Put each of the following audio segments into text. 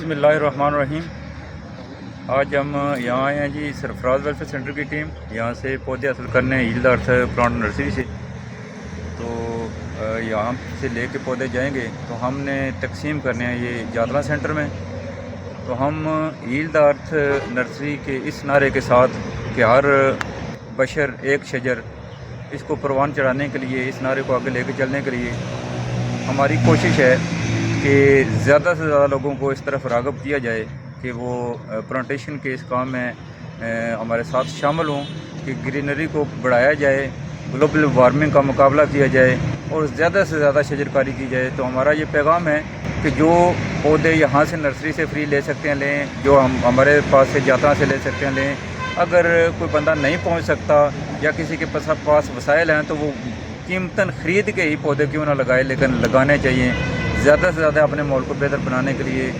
बिस्मिल्लाहिर्रहमानिर्रहीम। आज हम यहाँ आए हैं जी सरफराज वेलफेयर सेंटर की टीम यहाँ से पौधे हासिल करने हैं ईल्ड अर्थ प्लांट नर्सरी से। तो यहाँ से लेके पौधे जाएंगे तो हमने तकसीम करने हैं ये जातला सेंटर में। तो हम ईल्ड अर्थ नर्सरी के इस नारे के साथ कि हर बशर एक शजर, इसको परवान चढ़ाने के लिए, इस नारे को आगे लेके चलने के लिए हमारी कोशिश है कि ज़्यादा से ज़्यादा लोगों को इस तरफ राग़िब किया जाए कि वो प्लांटेशन के इस काम में हमारे साथ शामिल हों, कि ग्रीनरी को बढ़ाया जाए, ग्लोबल वार्मिंग का मुकाबला किया जाए और ज़्यादा से ज़्यादा शजरकारी की जाए। तो हमारा ये पैगाम है कि जो पौधे यहाँ से नर्सरी से फ्री ले सकते हैं लें, जो हम हमारे पास से जाता से ले सकते हैं लें। अगर कोई बंदा नहीं पहुँच सकता या किसी के पास वसाइल हैं तो वो कीमतन ख़रीद के ही पौधे क्यों ना लगाए, लेकिन लगाने चाहिए। ज़्यादा से ज़्यादा अपने माहौल को बेहतर बनाने के लिए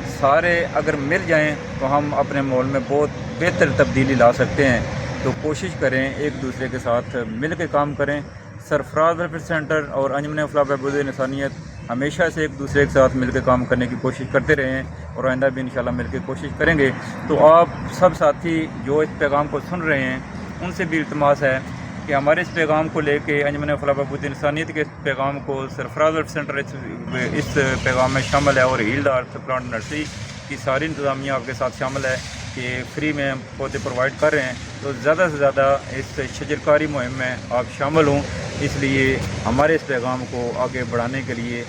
सारे अगर मिल जाएं तो हम अपने माहौल में बहुत बेहतर तब्दीली ला सकते हैं। तो कोशिश करें एक दूसरे के साथ मिल के काम करें। सरफराज वेलफेयर सेंटर और अंजुमन फलाह बहबूद इंसानियत हमेशा से एक दूसरे के साथ मिल के काम करने की कोशिश करते रहे हैं और आइंदा भी इंशाल्लाह मिल के कोशिश करेंगे। तो आप सब साथी जो इस पैगाम को सुन रहे हैं उनसे भी इल्तमास है कि हमारे इस पैगाम को लेके अंजुमन फलाह बहबूद इंसानियत के इस पैगाम को सरफराज वेलफेयर सेंटर इस पैगाम में शामिल है और ईल्ड अर्थ प्लांट नर्सरी की सारी इंतज़ामिया आपके साथ शामिल है कि फ्री में हम पौधे प्रोवाइड कर रहे हैं। तो ज़्यादा से ज़्यादा इस शजरकारी मुहिम में आप शामिल हों, इसलिए हमारे इस पैगाम को आगे बढ़ाने के लिए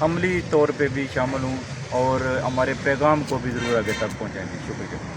अमली तौर पे भी शामिल हों और हमारे पैगाम को भी ज़रूर आगे तक पहुँचाएँगे। शुक्रिया।